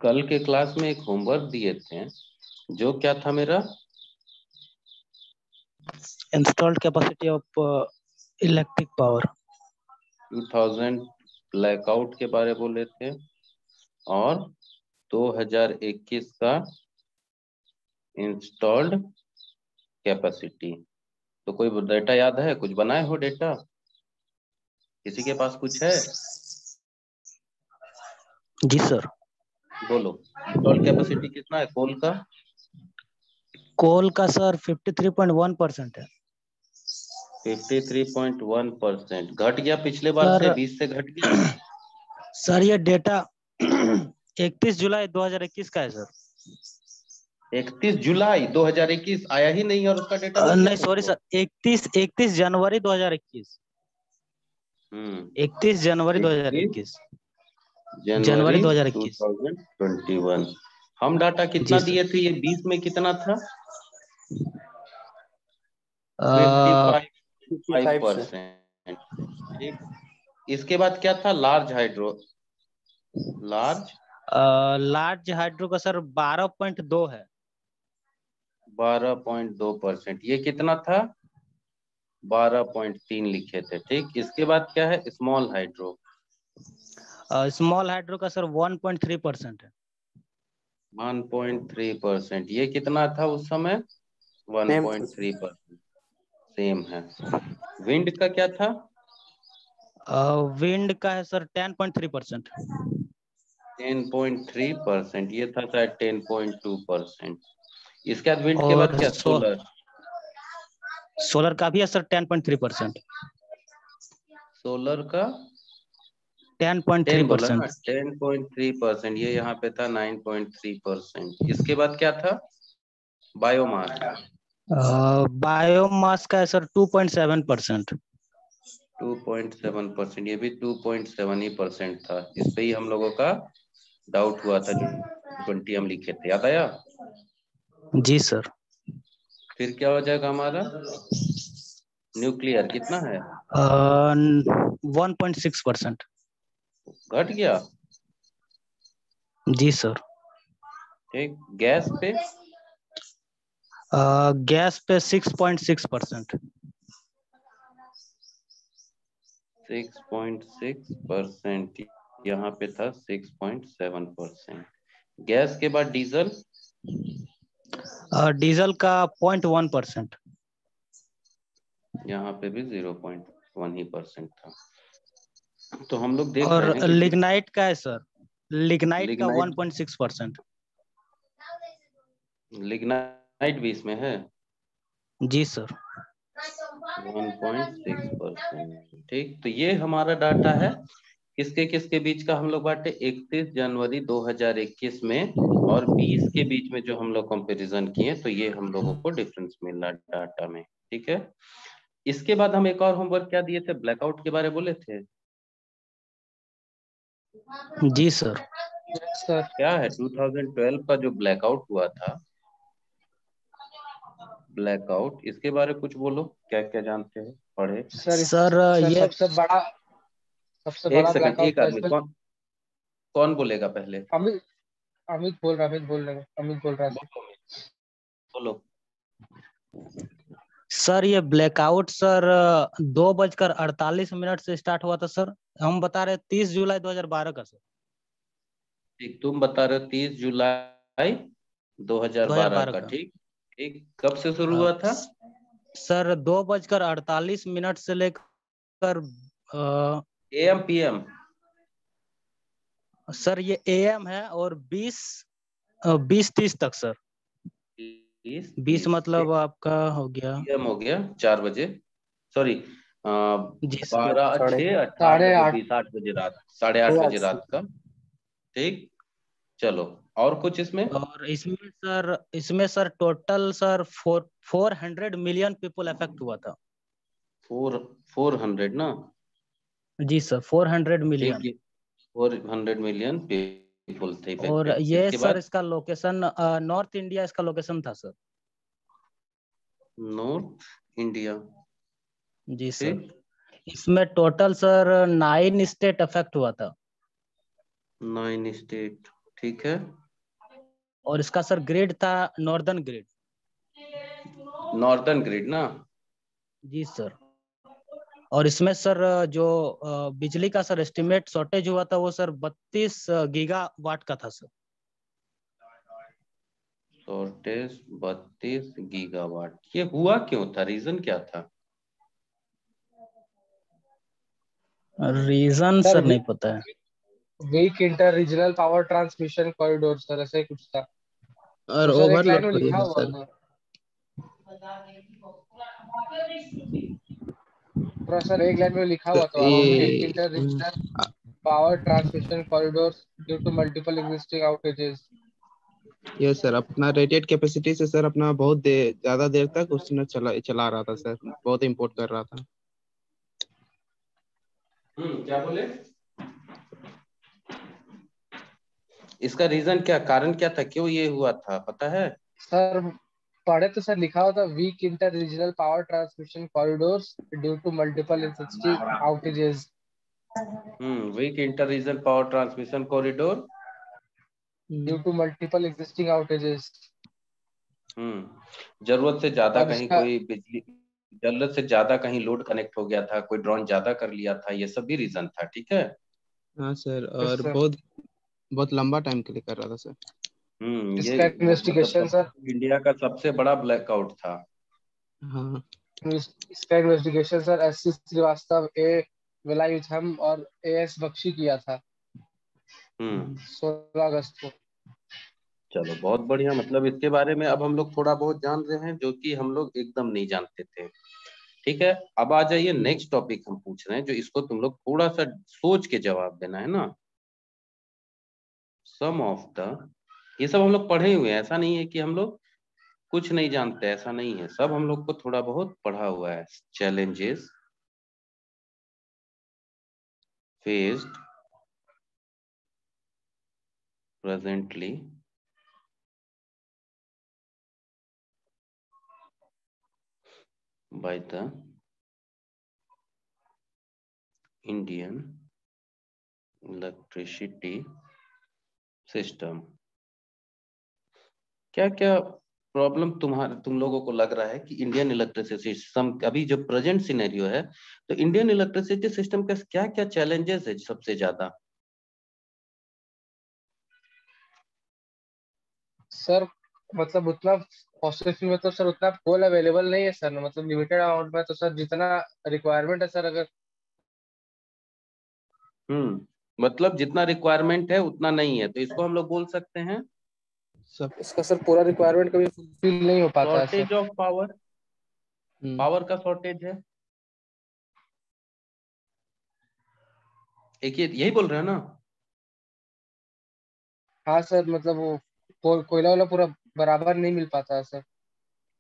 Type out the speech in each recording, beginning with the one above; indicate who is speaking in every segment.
Speaker 1: कल के क्लास में एक होमवर्क दिए थे, जो क्या था मेरा?
Speaker 2: Installed capacity of electric power
Speaker 1: 2000 blackout के बारे बोले थे, और 2021 का इंस्टॉल्ड कैपेसिटी। तो कोई डेटा याद है? कुछ बनाए हो डेटा? किसी के पास कुछ है?
Speaker 2: जी सर।
Speaker 1: बोलो। इंस्टॉल्ड कैपेसिटी कितना है कोल का?
Speaker 2: कोल का सर 53.1% है
Speaker 1: 53.1%। घट गया पिछले बार से,
Speaker 2: सर।
Speaker 1: 20 से घट गया।
Speaker 2: सर ये डेटा 31 जुलाई 2021 का है सर।
Speaker 1: 31 जुलाई 2021 आया ही नहीं और उसका डेटा मिल गया
Speaker 2: नहीं सॉरी
Speaker 1: तुमको?
Speaker 2: सर, 31 जनवरी 2021। 31 जनवरी
Speaker 1: 31
Speaker 2: 2021। जनवरी
Speaker 1: जनवरी
Speaker 2: 2021।
Speaker 1: 2021। हम डाटा कितना
Speaker 2: जी सर।
Speaker 1: दिए थे? ये 20 में कितना था?
Speaker 2: अ,
Speaker 3: 55 से
Speaker 1: 55%। ठीक। इसके बाद क्या था? Large hydro. Large
Speaker 2: large hydro का सर 12.2 है।
Speaker 1: 12.2%। ये कितना था? 12.3 लिखे थे। ठीक। इसके बाद क्या है? Small hydro.
Speaker 2: स्मॉल हाइड्रो का सर 1.3% है।
Speaker 1: 1.3%। ये कितना था उस समय?
Speaker 3: सेम था।
Speaker 1: 1.3%। सेम है। विंड का क्या था?
Speaker 2: विंड का है सर 10.3%।
Speaker 1: 10.3%। ये था शायद 10.2%। इसके बाद विंड के बाद
Speaker 2: और
Speaker 1: क्या? सोलर।
Speaker 2: सोलर का भी है सर 10.3%।
Speaker 1: सोलर का 10 बोला ना?
Speaker 2: 10.3%।
Speaker 1: 10.3%। ये यहाँ पे था 9.3%। इसके बाद क्या था? बायोमास।
Speaker 2: बायोमास का है सर 2.7%।
Speaker 1: 2.7%। ये भी 2.7 ही परसेंट था। इस पे ही हम लोगों का डाउट हुआ था, जो 20 हम लिखे थे, याद आया?
Speaker 2: जी सर।
Speaker 1: फिर क्या हो जाएगा हमारा? न्यूक्लियर कितना है?
Speaker 2: 1.6%।
Speaker 1: घट गया।
Speaker 2: जी सर।
Speaker 1: ठीक। गैस पे?
Speaker 2: गैस पे 6.6%।
Speaker 1: 6.6%। यहाँ पे था 6.7%। गैस के बाद डीजल?
Speaker 2: डीजल का 0.1%।
Speaker 1: यहाँ पे भी 0.1 ही परसेंट था। तो हम लोग देख रहे
Speaker 2: और
Speaker 1: हैं कि
Speaker 2: लिग्नाइट का है सर, लिग्नाइट का
Speaker 1: लिग्नाइट
Speaker 2: 1.6%।
Speaker 1: लिग्नाइट भी इसमें है।
Speaker 2: जी सर।
Speaker 1: 1.6%। ठीक। तो ये हमारा डाटा है। किसके किसके बीच का हम लोग बांटे? 31 जनवरी 2021 में और 20 के बीच में जो हम लोग कंपैरिजन किए, तो ये हम लोगों को डिफरेंस मिला डाटा में। ठीक है। इसके बाद हम एक और होमवर्क क्या दिए थे? ब्लैकआउट के बारे बोले थे।
Speaker 2: जी सर।
Speaker 3: सर।
Speaker 1: क्या है 2012 का जो ब्लैकआउट हुआ था, ब्लैकआउट, इसके बारे में कुछ बोलो। क्या क्या जानते हैं, पढ़े?
Speaker 3: सर
Speaker 2: सर
Speaker 3: सर
Speaker 2: ये
Speaker 3: सबसे
Speaker 1: एक
Speaker 3: बड़ा
Speaker 1: सेकंड,
Speaker 3: ब्लैकआउट
Speaker 1: एक
Speaker 3: था
Speaker 1: आदमी,
Speaker 3: इसमें।
Speaker 1: कौन कौन बोलेगा पहले?
Speaker 3: अमित अमित बोल रहा था।
Speaker 1: बोलो। बोलो।
Speaker 2: सर ये ब्लैकआउट सर 2:48 से स्टार्ट हुआ था सर। हम बता रहे 30 जुलाई 2012 का सर।
Speaker 1: ठीक। तुम बता रहे हो 30 जुलाई 2012
Speaker 2: 2012
Speaker 1: का।
Speaker 2: का।
Speaker 1: ठीक। ठीक। कब से शुरू
Speaker 2: अ,
Speaker 1: हुआ था?
Speaker 2: सर 2:48 से लेकर
Speaker 1: एएम पीएम?
Speaker 2: सर ये एएम है, और 20:30 तक सर।
Speaker 1: 20
Speaker 2: 20
Speaker 1: 30।
Speaker 2: मतलब आपका हो गया।
Speaker 1: पीएम हो गया 4 बजे। सॉरी,
Speaker 2: जी सर।
Speaker 1: 12
Speaker 3: साढ़े
Speaker 1: 6 8 8
Speaker 3: साढ़े
Speaker 1: बजे,
Speaker 3: आठ
Speaker 1: 20 8 बजे रात, 8:30 बजे
Speaker 3: 8
Speaker 1: रात का। ठीक। चलो। और कुछ इसमें?
Speaker 2: और इसमें sir total sir 400 million people affect हुआ था।
Speaker 1: 400 ना?
Speaker 2: जी सर, 400
Speaker 1: ठीक
Speaker 2: मिलियन।
Speaker 1: है। 400 मिलियन पीपल थे
Speaker 2: और
Speaker 1: इफेक्टेड।
Speaker 2: ये
Speaker 1: इसके
Speaker 2: सर
Speaker 1: बाद
Speaker 2: इसका लोकेशन नॉर्थ इंडिया इसका लोकेशन था सर।
Speaker 1: North India.
Speaker 2: जी सर।
Speaker 1: ठीक।
Speaker 2: इसमें टोटल सर 9 स्टेट अफेक्ट हुआ था।
Speaker 1: 9 स्टेट। ठीक है,
Speaker 2: और इसका सर ग्रेड था नॉर्दर्न ग्रेड।
Speaker 1: नॉर्दर्न ग्रिड ना।
Speaker 2: जी सर। और इसमें सर जो बिजली का सर एस्टिमेट शॉर्टेज हुआ था वो सर 32 गीगावाट का था सर।
Speaker 1: शॉर्टेज 32 गीगावाट, ये हुआ क्यों था, रीजन क्या था?
Speaker 2: रीजन
Speaker 3: सर
Speaker 2: सर नहीं पता है।
Speaker 3: Weak inter regional power transmission corridor sir, ऐसा ही कुछ था।
Speaker 4: और
Speaker 3: तो सर एक
Speaker 4: ओवरलोड
Speaker 3: लाइन में
Speaker 4: हो
Speaker 3: लिखा
Speaker 4: गया
Speaker 3: हुआ
Speaker 4: सर।
Speaker 3: था, पूरा सर एक लाइन में लिखा
Speaker 4: तो
Speaker 3: हुआ था वीक
Speaker 4: ये
Speaker 3: inter regional power transmission corridor due to multiple existing outages.
Speaker 4: ये सर अपना रेटेड कैपेसिटी से सर अपना बहुत ज्यादा देर तक उसने चला चला रहा था सर, बहुत इंपोर्ट कर रहा था।
Speaker 1: क्या बोले? इसका रीजन क्या, कारण क्या था, क्यों ये हुआ था, पता है?
Speaker 3: सर पढ़े तो सर लिखा हुआ था weak inter regional power transmission corridors due to multiple existing outages.
Speaker 1: Weak inter region power transmission corridor
Speaker 3: due to multiple existing outages.
Speaker 1: जरूरत से ज्यादा
Speaker 3: और
Speaker 1: कहीं
Speaker 3: इसका
Speaker 1: कोई बिजली, जरूरत से ज्यादा कहीं लोड कनेक्ट हो गया था, कोई ड्रॉन ज्यादा कर लिया था, ये सब भी रीजन था, ठीक है।
Speaker 4: हाँ सर,
Speaker 3: यस
Speaker 4: और
Speaker 3: सर,
Speaker 4: बहुत बहुत लंबा टाइम के लिए कर रहा था सर।
Speaker 1: ये
Speaker 3: इसका
Speaker 1: मतलब
Speaker 3: इन्वेस्टिगेशन सर,
Speaker 1: इंडिया का सबसे बड़ा ब्लैकआउट था।
Speaker 4: हाँ
Speaker 3: इसका investigation sir S C Srivastava, A Velayutham और ए एस बख्शी किया था
Speaker 1: हम्म
Speaker 3: 16 अगस्त को।
Speaker 1: चलो बहुत बढ़िया, मतलब इसके बारे में अब हम लोग थोड़ा बहुत जान रहे हैं, जो कि हम लोग एकदम नहीं जानते थे। ठीक है, अब आ जाइए नेक्स्ट टॉपिक हम पूछ रहे हैं, जो इसको तुम लोग थोड़ा सा सोच के जवाब देना है ना। सम ऑफ द, ये सब हम लोग पढ़े हुए हैं, ऐसा नहीं है कि हम लोग कुछ नहीं जानते, ऐसा नहीं है, सब हम लोग को थोड़ा बहुत पढ़ा हुआ है। Challenges faced presently by the Indian electricity system. क्या क्या प्रॉब्लम तुम लोगों को लग रहा है कि इंडियन इलेक्ट्रिसिटी सिस्टम, अभी जो प्रेजेंट सिनेरियो है, तो इंडियन इलेक्ट्रिसिटी सिस्टम का क्या क्या चैलेंजेस है सबसे ज्यादा?
Speaker 3: सर मतलब उतना फॉसिल फ्यूल में तो सर उतना कोल अवेलेबल नहीं है सर, मतलब लिमिटेड अमाउंट में, तो सर जितना रिक्वायरमेंट है सर, अगर
Speaker 1: मतलब जितना रिक्वायरमेंट है उतना नहीं है, तो इसको हम लोग बोल सकते हैं
Speaker 4: सब।
Speaker 3: इसका सर पूरा रिक्वायरमेंट कभी फुलफिल नहीं हो पाता है sir.
Speaker 1: Shortage of power, power का शॉर्टेज है। एक ये यही बोल रहे हो ना?
Speaker 3: हाँ सर, मतलब वो कोयला वाला पूरा बराबर नहीं मिल पाता है सर।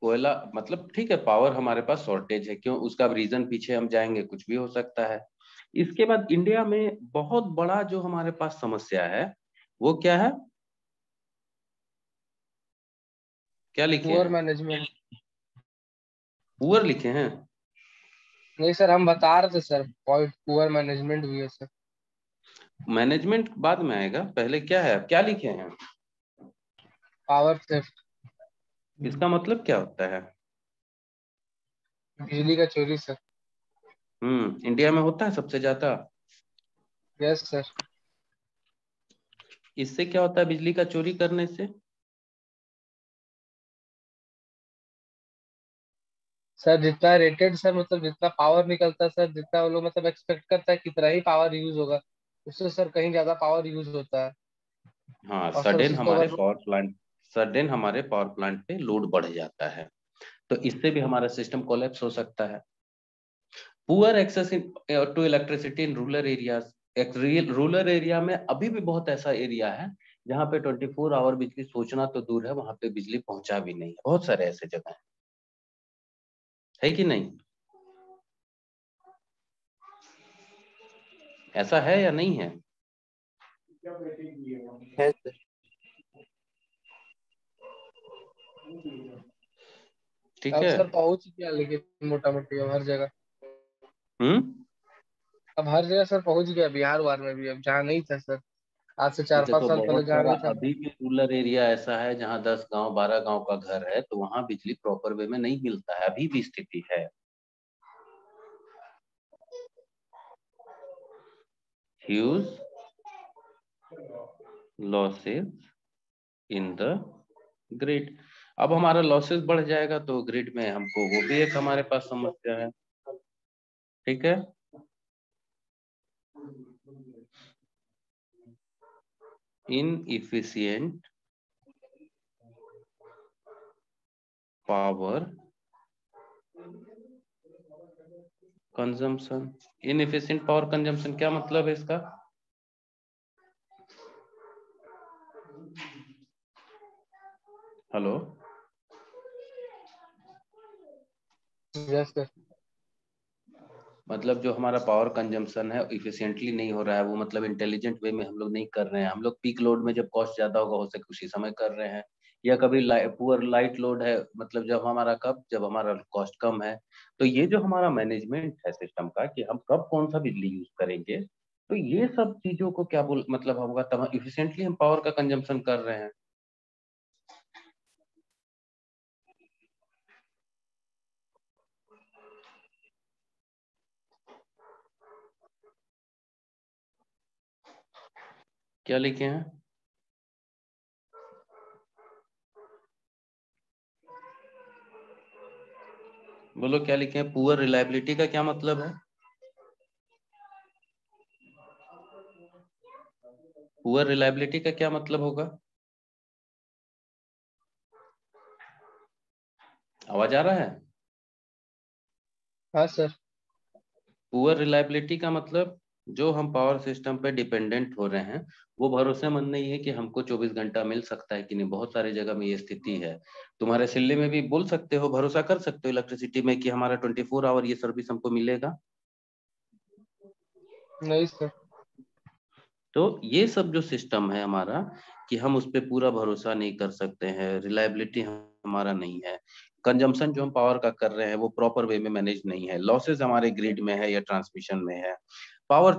Speaker 1: कोयला मतलब ठीक है, पावर हमारे पास शॉर्टेज है, क्यों, उसका रीजन पीछे हम जाएंगे, कुछ भी हो सकता है। इसके बाद इंडिया में बहुत बड़ा जो हमारे पास समस्या है वो क्या है, क्या लिखे
Speaker 3: पुअर
Speaker 1: हैं?
Speaker 3: मैनेजमेंट।
Speaker 1: पुअर लिखे हैं?
Speaker 3: नहीं सर, हम बता रहे थे सर, पॉइंट पुअर मैनेजमेंट भी है सर।
Speaker 1: मैनेजमेंट बाद में आएगा, पहले क्या है, क्या लिखे हैं?
Speaker 3: पावर थेफ्ट,
Speaker 1: इसका मतलब क्या होता है?
Speaker 3: बिजली का चोरी सर।
Speaker 1: इंडिया में होता है सबसे ज्यादा।
Speaker 3: Yes sir.
Speaker 1: इससे क्या होता है, बिजली का चोरी करने से?
Speaker 3: सर जितना रेटेड सर, मतलब जितना पावर निकलता है सर, जितना वो लोग मतलब एक्सपेक्ट करता है कितना ही पावर यूज होगा, उससे सर कहीं ज्यादा पावर यूज होता है।
Speaker 1: हाँ,
Speaker 3: और सर उसी को अगर
Speaker 1: सडन हमारे पावर प्लांट पे लोड बढ़ जाता है, तो इससे भी हमारा सिस्टम कोलैप्स हो सकता है। Poor access to electricity in rural areas, rural area में अभी भी बहुत ऐसा एरिया है जहाँ पे 24 आवर बिजली, सोचना तो दूर है, वहां पे बिजली पहुंचा भी नहीं है, बहुत सारे ऐसे जगह है कि नहीं? ऐसा है या नहीं है?
Speaker 4: है सर।
Speaker 1: ठीक
Speaker 3: अब
Speaker 1: है।
Speaker 3: सर पहुंच गया, लेकिन मोटा मोटी अब हर जगह,
Speaker 1: हम्म
Speaker 3: अब हर जगह सर पहुंच गया, बिहार वार में भी अब जहाँ नहीं था सर। आज से 4-5
Speaker 1: देखो
Speaker 3: साल पहले
Speaker 1: बहुत
Speaker 3: जहाँ
Speaker 1: सारा
Speaker 3: नहीं था।
Speaker 1: अभी भी रूरल एरिया ऐसा है जहाँ 10 गांव 12 गांव का घर है, तो वहां बिजली प्रॉपर वे में नहीं मिलता है, अभी भी स्थिति है। Huge losses in the grid. अब हमारा लॉसेस बढ़ जाएगा तो ग्रिड में हमको वो भी एक हमारे पास समस्या है। ठीक है, inefficient power consumption. Inefficient power consumption क्या मतलब है इसका? Hello,
Speaker 3: yes sir.
Speaker 1: मतलब जो हमारा पावर कंजम्पशन है इफिशिएंटली नहीं हो रहा है, वो मतलब इंटेलिजेंट वे में हम लोग नहीं कर रहे हैं। हम लोग पीक लोड में जब कॉस्ट ज्यादा होगा हो सके उसी समय कर रहे हैं, या कभी पुअर लाइट लोड है, मतलब जब हमारा कॉस्ट कम है। तो ये जो हमारा मैनेजमेंट है सिस्टम का कि हम कब कौन सा बिजली यूज करेंगे, तो ये सब चीजों को क्या बोल मतलब होगा, तब इफिशिएंटली हम पावर का कंजम्पशन कर रहे हैं। क्या लिखे हैं? बोलो क्या लिखे हैं? पुअर रिलायबिलिटी का क्या मतलब है? पुअर रिलायबिलिटी का क्या मतलब होगा? आवाज आ रहा है?
Speaker 3: हाँ सर।
Speaker 1: पुअर रिलायबिलिटी का मतलब जो हम पावर सिस्टम पे डिपेंडेंट हो रहे हैं वो भरोसेमंद नहीं है कि हमको 24 घंटा मिल सकता है कि नहीं। बहुत सारी जगह में ये स्थिति है। तुम्हारे सिल्ले में भी बोल सकते हो, भरोसा कर सकते हो इलेक्ट्रिसिटी में कि हमारा 24 आवर ये सर्विस हमको मिलेगा।
Speaker 3: नहीं सर।
Speaker 1: तो ये सब जो सिस्टम है हमारा कि हम उस पर पूरा भरोसा नहीं कर सकते हैं, रिलायबिलिटी हमारा नहीं है, कंजम्पशन जो हम पावर का कर रहे हैं वो प्रॉपर वे में मैनेज नहीं है, लॉसेस हमारे ग्रिड में है या ट्रांसमिशन में है, पावर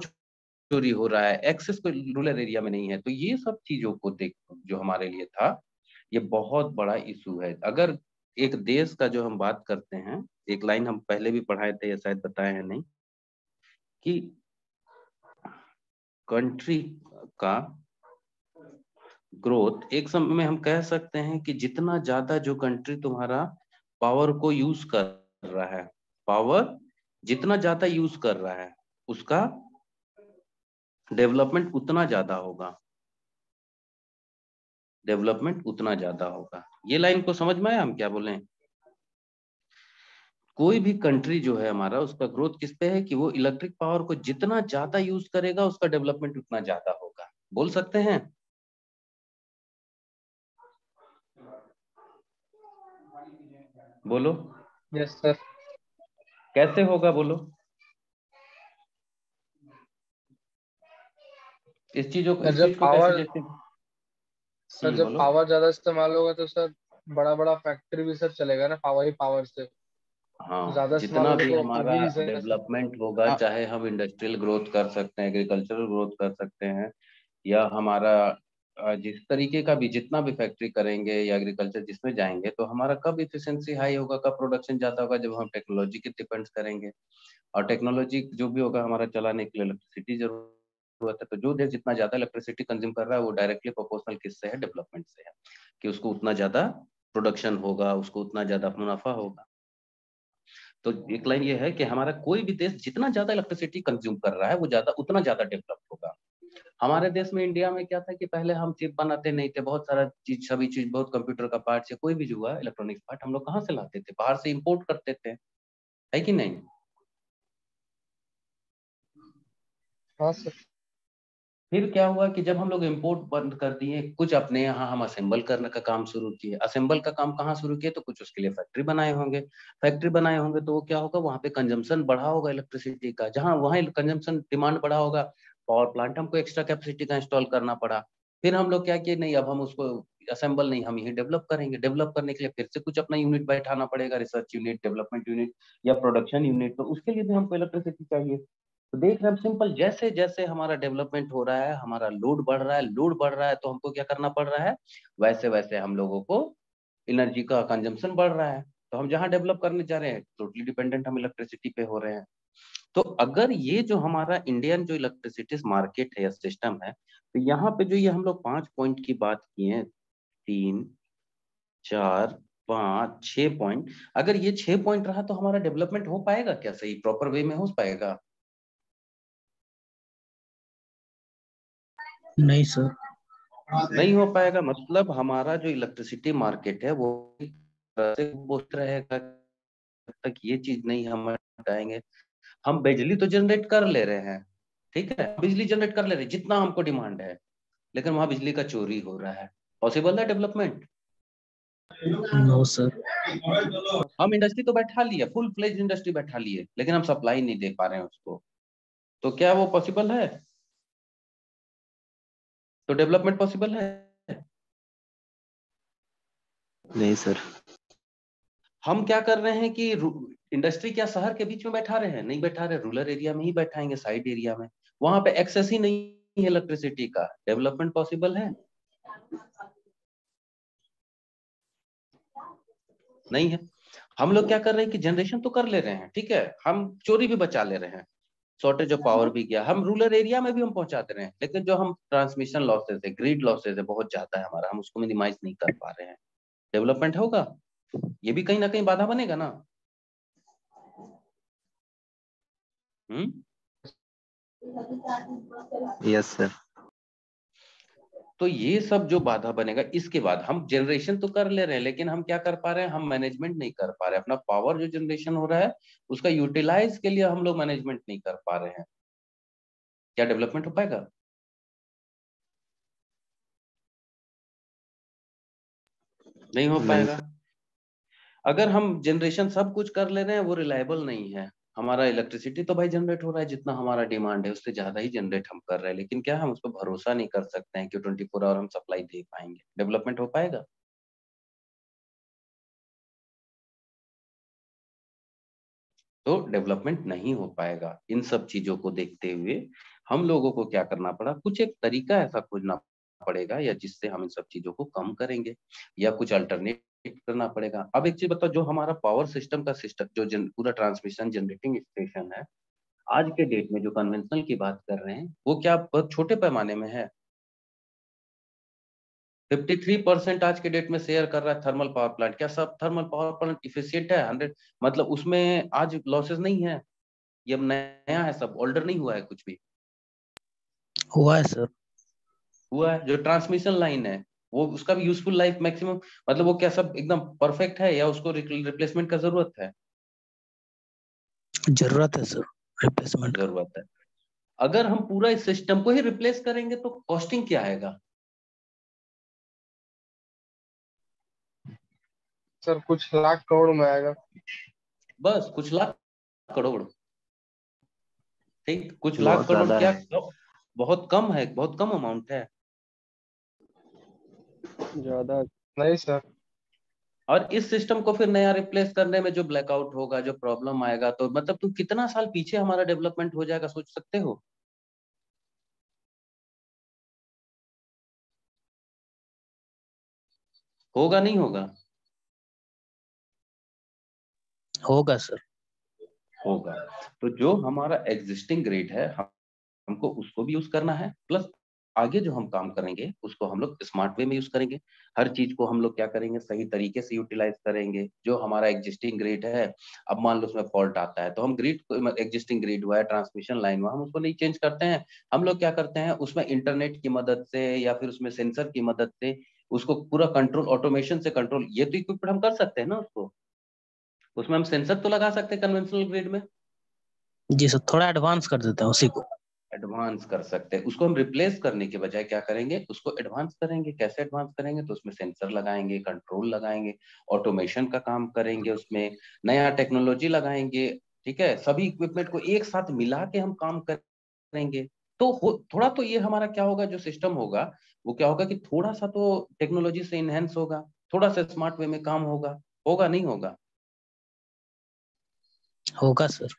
Speaker 1: चोरी हो रहा है, एक्सेस कोई रूरल एरिया में नहीं है। तो ये सब चीजों को देख जो हमारे लिए था ये बहुत बड़ा इशू है। अगर एक देश का जो हम बात करते हैं, एक लाइन हम पहले भी पढ़ाए थे या शायद बताए हैं नहीं, कि कंट्री का ग्रोथ एक समय में हम कह सकते हैं कि जितना ज्यादा जो कंट्री तुम्हारा पावर को यूज कर रहा है, पावर जितना ज्यादा यूज कर रहा है उसका डेवलपमेंट उतना ज्यादा होगा, डेवलपमेंट उतना ज्यादा होगा। ये लाइन को समझ में आया हम क्या बोले? कोई भी कंट्री जो है हमारा उसका ग्रोथ किस पे है कि वो इलेक्ट्रिक पावर को जितना ज्यादा यूज करेगा उसका डेवलपमेंट उतना ज्यादा होगा। बोल सकते हैं? बोलो
Speaker 3: यस सर।
Speaker 1: कैसे होगा, बोलो इस चीजों को,
Speaker 3: सर
Speaker 1: इस
Speaker 3: जब
Speaker 1: चीज को कैसे
Speaker 3: पावर
Speaker 1: जैसे।
Speaker 3: सर जब
Speaker 1: बोलो।
Speaker 3: पावर ज्यादा इस्तेमाल होगा तो सर बड़ा बड़ा फैक्ट्री भी सर चलेगा ना पावर ही पावर से।
Speaker 1: हाँ,
Speaker 3: ज्यादा इस्तेमाल
Speaker 1: जितना
Speaker 3: होगा
Speaker 1: भी
Speaker 3: तो
Speaker 1: हमारा
Speaker 3: वही रीजन है सर।
Speaker 1: डेवलपमेंट होगा, चाहे हम इंडस्ट्रियल ग्रोथ कर सकते हैं, एग्रीकल्चरल ग्रोथ कर सकते हैं, या हमारा जिस तरीके का भी जितना भी फैक्ट्री करेंगे या एग्रीकल्चर जिसमें जाएंगे, तो हमारा कब इफिशिएंसी हाई होगा, कब प्रोडक्शन ज्यादा होगा, जब हम टेक्नोलॉजी के डिपेंड करेंगे। और टेक्नोलॉजी जो भी होगा हमारा चलाने के लिए इलेक्ट्रिसिटी जरूरत है। तो जो देश जितना ज्यादा इलेक्ट्रिसिटी कंज्यूम कर रहा है वो डायरेक्टली प्रोपोर्शनल किससे है? डेवलपमेंट से है, कि उसको उतना ज्यादा प्रोडक्शन होगा, उसको उतना ज्यादा मुनाफा होगा। तो एक लाइन ये है कि हमारा कोई भी देश जितना ज्यादा इलेक्ट्रिसिटी कंज्यूम कर रहा है वो ज्यादा उतना ज्यादा डेवलप होगा। हमारे देश में इंडिया में क्या था कि पहले हम चिप बनाते नहीं थे, बहुत सारा चीज सभी चीज बहुत कंप्यूटर का पार्ट या कोई भी जो हुआ इलेक्ट्रॉनिक्स पार्ट हम लोग कहाँ से लाते थे? बाहर से इंपोर्ट करते थे, है कि नहीं?
Speaker 3: हाँ सर।
Speaker 1: फिर क्या हुआ कि जब हम लोग इंपोर्ट बंद कर दिए, कुछ अपने यहाँ हम असेंबल करने का काम शुरू किए। असेंबल का काम कहाँ शुरू किए? तो कुछ उसके लिए फैक्ट्री बनाए होंगे। फैक्ट्री बनाए होंगे तो वो क्या होगा, वहां पे कंजम्पशन बढ़ा होगा इलेक्ट्रिसिटी का, जहां वहां कंजम्पशन डिमांड बढ़ा होगा, पावर प्लांट हमको एक्स्ट्रा कैपेसिटी का इंस्टॉल करना पड़ा। फिर हम लोग क्या किए, नहीं अब हम उसको असेंबल नहीं, हम यही डेवलप करेंगे। डेवलप करने के लिए फिर से कुछ अपना यूनिट बैठाना पड़ेगा, रिसर्च यूनिट, डेवलपमेंट यूनिट या प्रोडक्शन यूनिट। तो उसके लिए भी हमको इलेक्ट्रिसिटी चाहिए। तो देख रहे हैं सिंपल, जैसे जैसे हमारा डेवलपमेंट हो रहा है, हमारा लोड बढ़ रहा है, लोड बढ़ रहा है, तो हमको क्या करना पड़ रहा है, वैसे वैसे हम लोगों को एनर्जी का कंजम्पशन बढ़ रहा है। तो हम जहाँ डेवलप करने जा रहे हैं टोटली डिपेंडेंट हम इलेक्ट्रिसिटी पे हो रहे हैं। तो अगर ये जो हमारा इंडियन जो इलेक्ट्रिसिटी मार्केट है या सिस्टम है, तो यहाँ पे जो ये हम लोग 5 पॉइंट की बात किए हैं, 3 4 5 6 पॉइंट, अगर ये 6 पॉइंट रहा तो हमारा डेवलपमेंट हो पाएगा क्या, सही प्रॉपर वे में हो पाएगा?
Speaker 2: नहीं सर।
Speaker 1: नहीं हो पाएगा। मतलब हमारा जो इलेक्ट्रिसिटी मार्केट है वो एक तरह से बूस्ट रहेगा, जब तक ये चीज नहीं हम हटाएंगे। हम बिजली तो जनरेट कर ले रहे हैं, ठीक है, बिजली जनरेट कर ले रहे हैं जितना हमको डिमांड है, लेकिन वहां बिजली का चोरी हो रहा है। पॉसिबल है डेवलपमेंट?
Speaker 2: No sir.
Speaker 1: हम इंडस्ट्री तो बैठा लिए, फुल फ्लेज इंडस्ट्री बैठा लिए, लेकिन हम सप्लाई नहीं दे पा रहे हैं उसको। तो क्या वो पॉसिबल है? तो डेवलपमेंट पॉसिबल है?
Speaker 4: नहीं सर।
Speaker 1: हम क्या कर रहे हैं कि इंडस्ट्री क्या शहर के बीच में बैठा रहे हैं? नहीं बैठा रहे, रूरल एरिया में ही बैठाएंगे, साइड एरिया में। वहां पे एक्सेस ही नहीं है इलेक्ट्रिसिटी का, डेवलपमेंट पॉसिबल है? नहीं है। हम लोग क्या कर रहे हैं कि जनरेशन तो कर ले रहे हैं, ठीक है, हम चोरी भी बचा ले रहे हैं, शॉर्टेज ऑफ पावर भी गया, हम रूरल एरिया में भी हम पहुंचा दे रहे हैं, लेकिन जो हम ट्रांसमिशन लॉसेज है, ग्रिड लॉसेज है, बहुत ज्यादा है हमारा, हम उसको मिनिमाइज नहीं कर पा रहे हैं। डेवलपमेंट होगा? ये भी कहीं ना कहीं बाधा बनेगा ना।
Speaker 4: Yes sir.
Speaker 1: तो ये सब जो बाधा बनेगा, इसके बाद हम जनरेशन तो कर ले रहे हैं, लेकिन हम क्या कर पा रहे हैं, हम मैनेजमेंट नहीं कर पा रहे हैं। अपना पावर जो जनरेशन हो रहा है उसका यूटिलाइज के लिए हम लोग मैनेजमेंट नहीं कर पा रहे हैं। क्या डेवलपमेंट हो पाएगा? नहीं हो
Speaker 4: नहीं
Speaker 1: पाएगा।
Speaker 4: सर।
Speaker 1: अगर हम जनरेशन सब कुछ कर ले रहे हैं, वो रिलायबल नहीं है। हमारा इलेक्ट्रिसिटी तो भाई जनरेट हो रहा है जितना हमारा डिमांड है, उससे ज्यादा ही जनरेट हम कर रहे हैं, लेकिन क्या हम उस पर भरोसा नहीं कर सकते हैं कि 24 आवर हम सप्लाई दे पाएंगे? डेवलपमेंट हो पाएगा? तो डेवलपमेंट नहीं हो पाएगा। इन सब चीजों को देखते हुए हम लोगों को क्या करना पड़ा, कुछ एक तरीका ऐसा खोजना पड़ेगा या जिससे हम इन सब चीजों को कम करेंगे, या कुछ अल्टरनेट करना पड़ेगा। अब एक चीज बताओ, जो हमारा पावर सिस्टम का सिस्टम जो पूरा ट्रांसमिशन जनरेटिंग स्टेशन है, आज के डेट में जो कन्वेंशनल की बात कर रहे हैं, वो क्या बहुत छोटे पैमाने में है? 53% आज के डेट में शेयर कर रहा है थर्मल पावर प्लांट। क्या सब थर्मल पावर प्लांट इफिशिएंट है 100? मतलब उसमें आज लॉसेस नहीं है? ये अब नया है, सब ओल्डर नहीं हुआ है कुछ भी।
Speaker 2: हुआ है सर।
Speaker 1: हुआ है। जो ट्रांसमिशन लाइन है वो, उसका भी यूजफुल लाइफ मैक्सिमम, मतलब वो क्या सब एकदम परफेक्ट है या उसको रिप्लेसमेंट का जरूरत है?
Speaker 2: जरूरत है सर, रिप्लेसमेंट का।
Speaker 1: जरूरत है। अगर हम पूरा इस सिस्टम को ही रिप्लेस करेंगे तो कॉस्टिंग क्या आएगा?
Speaker 3: सर कुछ लाख करोड़ में आएगा।
Speaker 1: बस कुछ लाख करोड़। ठीक, कुछ लाख
Speaker 4: बहुत
Speaker 1: करोड़
Speaker 4: ज्यादा
Speaker 1: क्या,
Speaker 4: है।
Speaker 1: बहुत कम है, बहुत कम अमाउंट है।
Speaker 3: ज्यादा नहीं सर।
Speaker 1: और इस सिस्टम को फिर नया रिप्लेस करने में जो ब्लैकआउट होगा, जो प्रॉब्लम आएगा, तो मतलब तुम कितना साल पीछे हमारा डेवलपमेंट हो जाएगा, सोच सकते हो? होगा नहीं होगा?
Speaker 2: होगा सर।
Speaker 1: होगा। तो जो हमारा एग्जिस्टिंग ग्रिड है, हमको उसको भी यूज करना है, प्लस आगे जो हम काम करेंगे उसको हम लोग स्मार्ट वे में यूज करेंगे। हर चीज को हम लोग क्या करेंगे, सही तरीके से यूटिलाइज करेंगे। जो हमारा एग्जिस्टिंग ग्रिड है, अब मान लो उसमें फॉल्ट आता है, तो हम ग्रिड को, एग्जिस्टिंग ग्रिड हुआ है, ट्रांसमिशन लाइन हुआ, हम उसको नहीं चेंज करते हैं। हम लोग क्या करते हैं, उसमें इंटरनेट की मदद से या फिर उसमें सेंसर की मदद से उसको पूरा कंट्रोल, ऑटोमेशन से कंट्रोल, ये तो इक्विपमेंट हम कर सकते हैं ना उसको। उसमें हम सेंसर तो लगा सकते हैं कन्वेंशनल ग्रिड में।
Speaker 2: जी सर, थोड़ा एडवांस कर देते हैं उसी को।
Speaker 1: एडवांस कर सकते हैं उसको। हम रिप्लेस करने के बजाय क्या करेंगे, उसको एडवांस करेंगे। कैसे एडवांस करेंगे, तो उसमें सेंसर लगाएंगे, कंट्रोल लगाएंगे, ऑटोमेशन का काम करेंगे, उसमें नया टेक्नोलॉजी लगाएंगे। ठीक है, सभी इक्विपमेंट को एक साथ मिला के हम काम करेंगे। तो थोड़ा तो ये हमारा क्या होगा, जो सिस्टम होगा वो क्या होगा कि थोड़ा सा तो टेक्नोलॉजी से इनहेंस होगा, थोड़ा सा स्मार्ट वे में काम होगा। होगा नहीं होगा?
Speaker 2: होगा सर।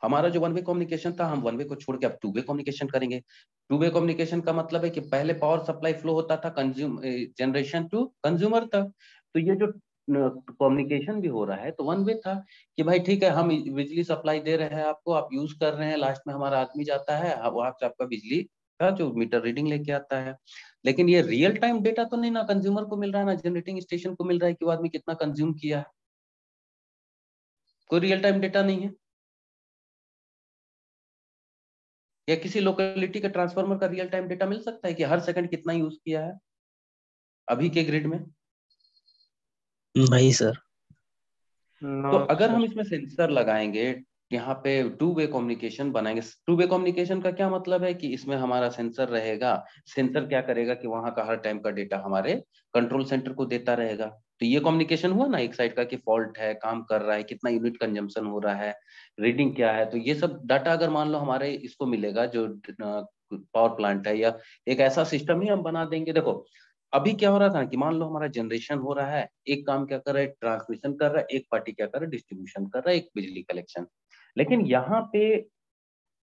Speaker 1: हमारा जो वन वे कम्युनिकेशन था, हम वन वे को छोड़ के अब टू वे कम्युनिकेशन करेंगे। टू वे कम्युनिकेशन का मतलब है कि पहले पावर सप्लाई फ्लो होता था जनरेशन टू कंज्यूमर तक, तो ये जो कम्युनिकेशन भी हो रहा है तो वन वे था कि भाई ठीक है, हम बिजली सप्लाई दे रहे हैं आपको, आप यूज कर रहे हैं, लास्ट में हमारा आदमी जाता है वहां से आपका बिजली का जो मीटर रीडिंग लेके आता है। लेकिन ये रियल टाइम डेटा तो नहीं ना कंज्यूमर को मिल रहा है, ना जनरेटिंग स्टेशन को मिल रहा है कि वो आदमी कितना कंज्यूम किया है, कोई रियल टाइम डेटा नहीं है। या किसी लोकेलिटी के ट्रांसफार्मर का रियल टाइम डेटा मिल सकता है कि हर सेकंड कितना यूज किया है अभी के ग्रिड में?
Speaker 2: नहीं सर।
Speaker 1: तो
Speaker 3: नो
Speaker 1: अगर
Speaker 3: सर।
Speaker 1: हम इसमें सेंसर लगाएंगे, यहाँ पे टू वे कम्युनिकेशन बनाएंगे। टू वे कम्युनिकेशन का क्या मतलब है कि इसमें हमारा सेंसर रहेगा। सेंसर क्या करेगा कि वहां का हर टाइम का डेटा हमारे कंट्रोल सेंटर को देता रहेगा। तो ये कम्युनिकेशन हुआ ना एक साइड का कि फॉल्ट है, काम कर रहा है, कितना यूनिट कंजम्पशन हो रहा है, रीडिंग क्या है, तो ये सब डाटा अगर मान लो हमारे इसको मिलेगा जो पावर प्लांट है, या एक ऐसा सिस्टम ही हम बना देंगे। देखो अभी क्या हो रहा था कि मान लो हमारा जनरेशन हो रहा है, एक काम क्या कर रहा है, ट्रांसमिशन कर रहा है, एक पार्टी क्या कर रहा है, डिस्ट्रीब्यूशन कर रहा है, एक बिजली कलेक्शन। लेकिन यहाँ पे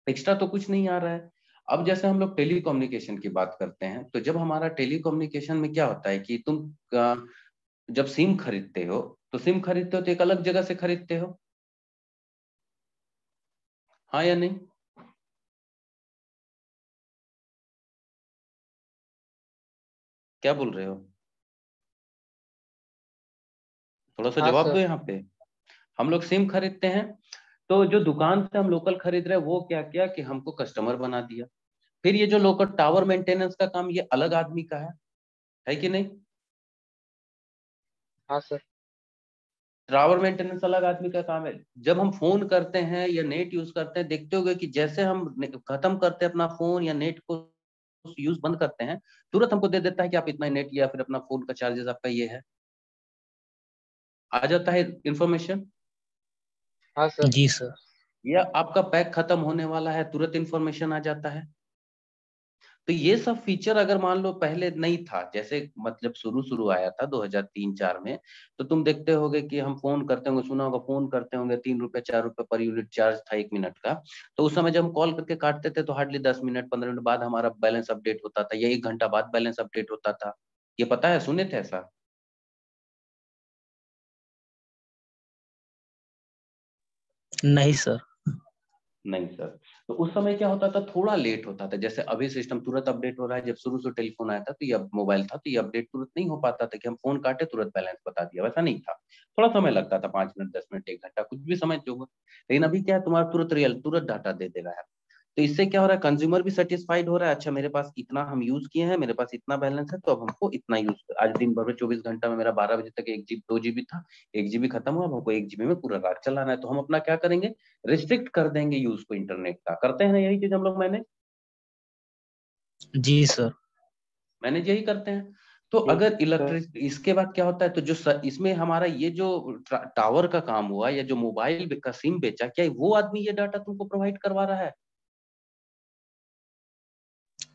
Speaker 1: एक्स्ट्रा तो कुछ नहीं आ रहा है। अब जैसे हम लोग टेली कम्युनिकेशन की बात करते हैं, तो जब हमारा टेली कम्युनिकेशन में क्या होता है कि तुम जब सिम खरीदते हो, तो सिम खरीदते हो तो एक अलग जगह से खरीदते हो, हाँ या नहीं? क्या बोल रहे हो, थोड़ा सा
Speaker 3: हाँ
Speaker 1: जवाब दो
Speaker 3: सर।
Speaker 1: यहाँ पे। हम लोग सिम खरीदते हैं, तो जो दुकान से हम लोकल खरीद रहे हैं वो क्या किया कि हमको कस्टमर बना दिया। फिर ये जो लोकल टावर मेंटेनेंस का काम, ये अलग आदमी का है कि नहीं?
Speaker 3: हाँ सर।
Speaker 1: टावर मेंटेनेंस अलग आदमी का काम है। जब हम फोन करते हैं या नेट यूज करते हैं, देखते होगे कि जैसे हम खत्म करते हैं अपना फोन या नेट को यूज बंद करते हैं, तुरंत हमको दे देता है कि आप इतना नेट या फिर अपना फोन का चार्जेस आपका ये है, आ जाता है इंफॉर्मेशन।
Speaker 3: हाँ सर।
Speaker 2: जी सर।
Speaker 1: या आपका पैक खत्म होने वाला है, तुरंत इंफॉर्मेशन आ जाता है। तो ये सब फीचर अगर मान लो पहले नहीं था, जैसे मतलब शुरू शुरू आया था 2003-4 में, तो तुम देखते होगे कि हम फोन करते होंगे, सुना होगा फोन करते होंगे, 3 रुपए 4 रुपए पर यूनिट चार्ज था 1 मिनट का। तो उस समय जब हम कॉल करके काटते थे तो हार्डली 10 मिनट 15 मिनट बाद हमारा बैलेंस अपडेट होता था, या 1 घंटा बाद बैलेंस अपडेट होता था। ये पता है, सुने थे ऐसा?
Speaker 2: नहीं सर।
Speaker 1: नहीं सर। तो उस समय क्या होता था, थोड़ा लेट होता था। जैसे अभी सिस्टम तुरंत अपडेट हो रहा है, जब शुरू से टेलीफोन आया था तो ये मोबाइल था तो ये अपडेट तुरंत नहीं हो पाता था कि हम फोन काटे तुरंत बैलेंस बता दिया, वैसा नहीं था। थोड़ा समय लगता था, 5 मिनट 10 मिनट 1 घंटा, कुछ भी समय जो हो। लेकिन अभी क्या है, तुम्हारा तुरंत रियल तुरंत डाटा दे दे रहा है। तो इससे क्या हो रहा है, कंज्यूमर भी सेटिस्फाइड हो रहा है, अच्छा मेरे पास इतना हम यूज किए हैं, मेरे पास इतना बैलेंस है, तो अब हमको इतना यूज, आज दिन भर में 24 घंटा में मेरा 12 बजे तक 1 GB 2 GB था, 1 GB खत्म हुआ, अब हमको 1 GB में पूरा रात चलाना है, तो हम अपना क्या करेंगे, रिस्ट्रिक्ट कर देंगे यूज को इंटरनेट का। करते हैं ना यही चीज हम लोग,
Speaker 2: जी सर।
Speaker 1: मैनेज यही करते हैं। तो
Speaker 3: ठीक
Speaker 1: अगर
Speaker 3: सर।
Speaker 1: इलेक्ट्रिक, इसके बाद क्या होता है, तो जो इसमें हमारा ये जो टावर का काम हुआ या जो मोबाइल का सिम बेचा, क्या वो आदमी ये डाटा तुमको प्रोवाइड करवा रहा है?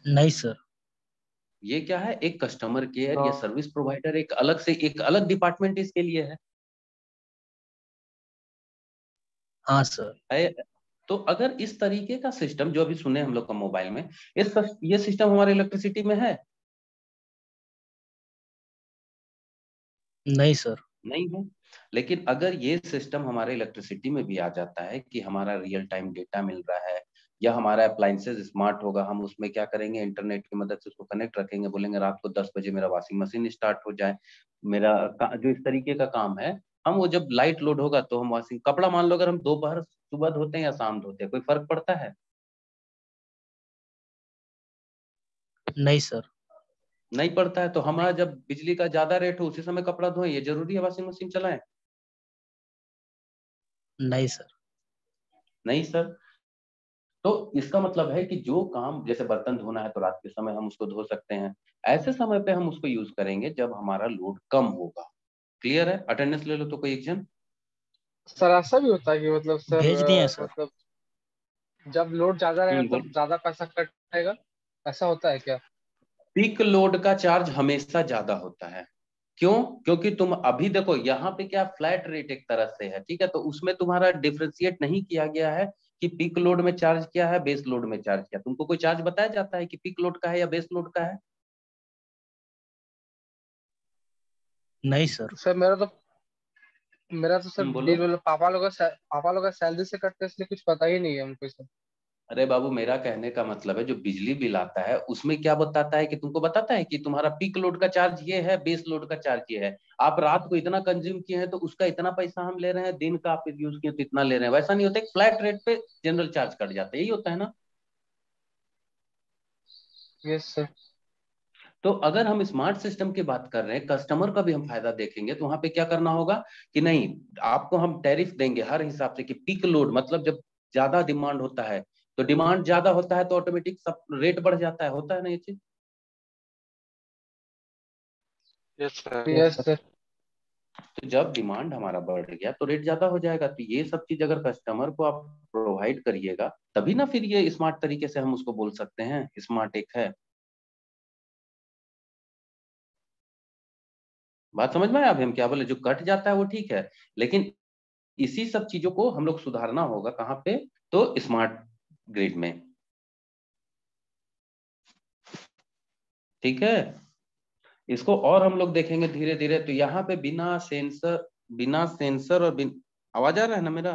Speaker 2: नहीं सर।
Speaker 1: ये क्या है, एक कस्टमर केयर
Speaker 3: नो।
Speaker 1: या सर्विस प्रोवाइडर, एक अलग से एक अलग डिपार्टमेंट इसके लिए
Speaker 2: हाँ सर।
Speaker 1: है। तो अगर इस तरीके का सिस्टम जो अभी सुने हम लोग का मोबाइल में, ये सिस्टम हमारे इलेक्ट्रिसिटी में है?
Speaker 2: नहीं सर।
Speaker 1: नहीं है। लेकिन अगर ये सिस्टम हमारे इलेक्ट्रिसिटी में भी आ जाता है कि हमारा रियल टाइम डेटा मिल रहा है, या हमारा अप्लायंसेस स्मार्ट होगा, हम उसमें क्या करेंगे, इंटरनेट की मदद से उसको कनेक्ट रखेंगे, बोलेंगे रात को 10 बजे मेरा वॉशिंग मशीन स्टार्ट हो जाए, मेरा जो इस तरीके का काम है, हम वो जब लाइट लोड होगा तो हम वॉशिंग कपड़ा, मान लो अगर हम दोपहर सुबह धोते हैं या शाम धोते हैं, कोई फर्क पड़ता है?
Speaker 2: नहीं सर।
Speaker 1: नहीं पड़ता है। तो हमारा जब बिजली का ज्यादा रेट हो उसी समय कपड़ा धोए, ये जरूरी है वॉशिंग मशीन चलाएं?
Speaker 2: नहीं सर।
Speaker 1: नहीं सर। तो इसका मतलब है कि जो काम, जैसे बर्तन धोना है तो रात के समय हम उसको धो सकते हैं, ऐसे समय पे हम उसको यूज करेंगे जब हमारा लोड कम होगा। क्लियर है? अटेंडेंस ले लो तो कोई एग्जाम।
Speaker 3: सर ऐसा भी होता है कि मतलब सर
Speaker 2: भेज दिए सर।
Speaker 3: मतलब जब लोड ज्यादा रहेगा
Speaker 1: बोल।
Speaker 3: तब ज्यादा पैसा कट जाएगा, ऐसा होता है क्या?
Speaker 1: पीक लोड का चार्ज हमेशा ज्यादा होता है। क्यों? क्योंकि तुम अभी देखो यहाँ पे क्या फ्लैट रेट एक तरह से है, ठीक है, तो उसमें तुम्हारा डिफरेंशिएट नहीं किया गया है कि पीक लोड में चार्ज क्या है, बेस लोड में चार्ज क्या है? तुमको कोई चार्ज बताया जाता है कि पीक लोड का है या बेस लोड का है?
Speaker 2: नहीं सर।
Speaker 3: सर मेरा तो सर
Speaker 1: बोलो।
Speaker 3: पापा लोग का सैलरी से कटते, इसलिए कुछ पता ही नहीं है हमको सर।
Speaker 1: अरे बाबू, मेरा कहने का मतलब है जो बिजली बिल आता है उसमें क्या बताता है कि तुमको बताता है कि तुम्हारा पीक लोड का चार्ज ये है, बेस लोड का चार्ज ये है। आप रात को इतना कंज्यूम किए हैं तो उसका इतना पैसा हम ले रहे हैं, दिन का आप यूज किए तो इतना ले रहे हैं। वैसा नहीं होता, एक फ्लैट रेट पे जनरल चार्ज कट जाता है, यही होता है ना।
Speaker 3: Yes sir.
Speaker 1: तो अगर हम स्मार्ट सिस्टम की बात कर रहे हैं, कस्टमर का भी हम फायदा देखेंगे, तो वहां पे क्या करना होगा कि नहीं, आपको हम टैरिफ देंगे हर हिसाब से कि पीक लोड मतलब जब ज्यादा डिमांड होता है, तो डिमांड ज्यादा होता है तो ऑटोमेटिक सब रेट बढ़ जाता है, होता है ना ये चीज।
Speaker 3: Yes sir. Yes sir.
Speaker 1: तो जब डिमांड हमारा बढ़ गया तो रेट ज्यादा हो जाएगा। तो ये सब चीज अगर कस्टमर को आप प्रोवाइड करिएगा तभी ना फिर ये स्मार्ट तरीके से हम उसको बोल सकते हैं स्मार्ट एक है। बात समझ में आया? अभी हम क्या बोले, जो कट जाता है वो ठीक है, लेकिन इसी सब चीजों को हम लोग सुधारना होगा कहाँ पे, तो स्मार्ट ग्रिड में। ठीक है, इसको और हम लोग देखेंगे धीरे धीरे। तो यहाँ पे बिना सेंसर और आवाज आ रहा है ना मेरा?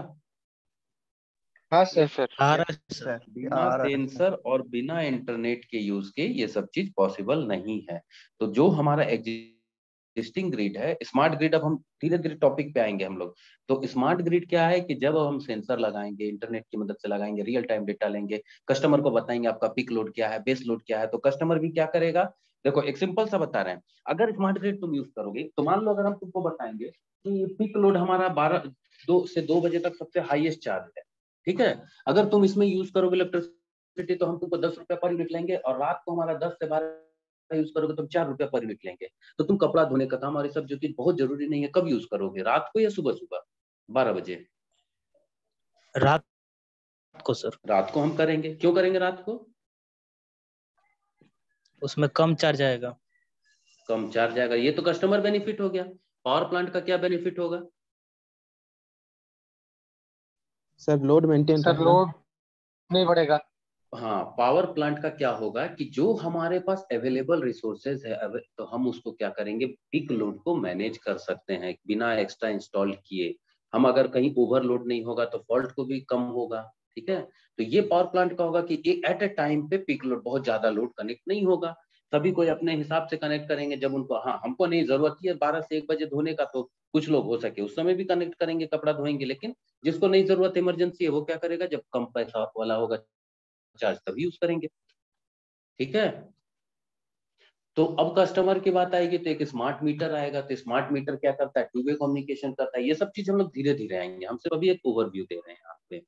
Speaker 3: हाँ सर।
Speaker 2: आ रहा है सर।
Speaker 1: बिना सेंसर और बिना इंटरनेट के यूज के ये सब चीज पॉसिबल नहीं है। तो जो हमारा एग्जिस्टिंग ग्रिड है, स्मार्ट ग्रिड, अब हम धीरे धीरे टॉपिक पे आएंगे हम लोग। तो स्मार्ट ग्रिड क्या है कि जब हम सेंसर लगाएंगे, इंटरनेट की मदद से लगाएंगे, रियल टाइम डेटा लेंगे, कस्टमर को बताएंगे आपका पिक लोड क्या है, बेस लोड क्या है, तो कस्टमर भी क्या करेगा। देखो एक सिंपल सा बता रहे हैं, अगर स्मार्ट ग्रिड तुम यूज करोगे तो मान लो अगर हम तुमको बताएंगे कि पिक लोड हमारा 2 से 2 बजे तक सबसे हाईएस्ट चार्ज है, ठीक है। अगर तुम इसमें यूज करोगे इलेक्ट्रिसिटी तो हम तुमको 10 रुपया पर यूनिट लेंगे, और रात को हमारा 10 से 12 यूज करोगे तो 4 रुपया पर यूनिट लेंगे। तो तुम कपड़ा धोने का काम और ये सब जो चीज बहुत जरूरी नहीं है, कब यूज करोगे, रात को या सुबह सुबह 12 बजे?
Speaker 2: रात को सर।
Speaker 1: रात को हम करेंगे, क्यों करेंगे रात को?
Speaker 2: उसमें कम चार्ज आएगा।
Speaker 1: कम चार्ज आएगा, ये तो कस्टमर बेनिफिट हो गया। पावर प्लांट का क्या बेनिफिट होगा?
Speaker 4: सर लोड मेंटेन
Speaker 3: सर
Speaker 4: रहेगा।
Speaker 3: लोड नहीं बढ़ेगा।
Speaker 1: हाँ, पावर प्लांट का क्या होगा कि जो हमारे पास अवेलेबल रिसोर्सेज है तो हम उसको क्या करेंगे, पीक लोड को मैनेज कर सकते हैं बिना एक्स्ट्रा इंस्टॉल किए। हम अगर कहीं ओवरलोड नहीं होगा तो फॉल्ट को भी कम होगा। ठीक है, तो ये पावर प्लांट का होगा कि एट ए टाइम पे पीक लोड, बहुत ज्यादा लोड कनेक्ट नहीं होगा। सभी कोई अपने हिसाब से कनेक्ट करेंगे, जब उनको, हाँ हमको नहीं जरूरत है 12 से 1 बजे धोने का, तो कुछ लोग हो सके उस समय भी कनेक्ट करेंगे, कपड़ा धोएंगे। लेकिन जिसको नहीं जरूरत, इमरजेंसी है, वो क्या करेगा, जब कम पैसा वाला होगा चार्ज तभी यूज करेंगे। ठीक है, तो अब कस्टमर की बात आएगी तो एक स्मार्ट मीटर आएगा। तो स्मार्ट मीटर क्या करता है, टू वे कम्युनिकेशन करता है। ये सब चीज हम लोग धीरे धीरे आएंगे, हम सिर्फ अभी एक ओवरव्यू दे रहे हैं यहाँ पे।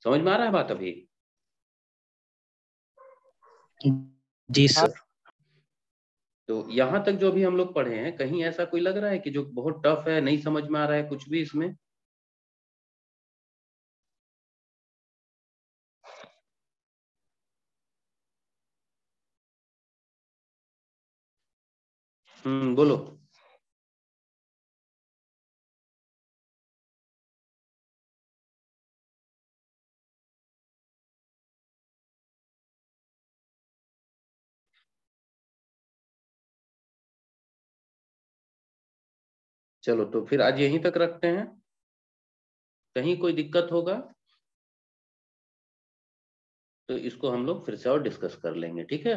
Speaker 1: समझ में आ रहा है बात अभी?
Speaker 2: जी
Speaker 3: हाँ।
Speaker 2: सर।
Speaker 1: तो यहाँ तक जो भी हम लोग पढ़े हैं, कहीं ऐसा कोई लग रहा है कि जो बहुत टफ है, नहीं समझ में आ रहा है कुछ भी इसमें? बोलो। चलो तो फिर आज यहीं तक रखते हैं, कहीं कोई दिक्कत होगा तो इसको हम लोग फिर से और डिस्कस कर लेंगे, ठीक है।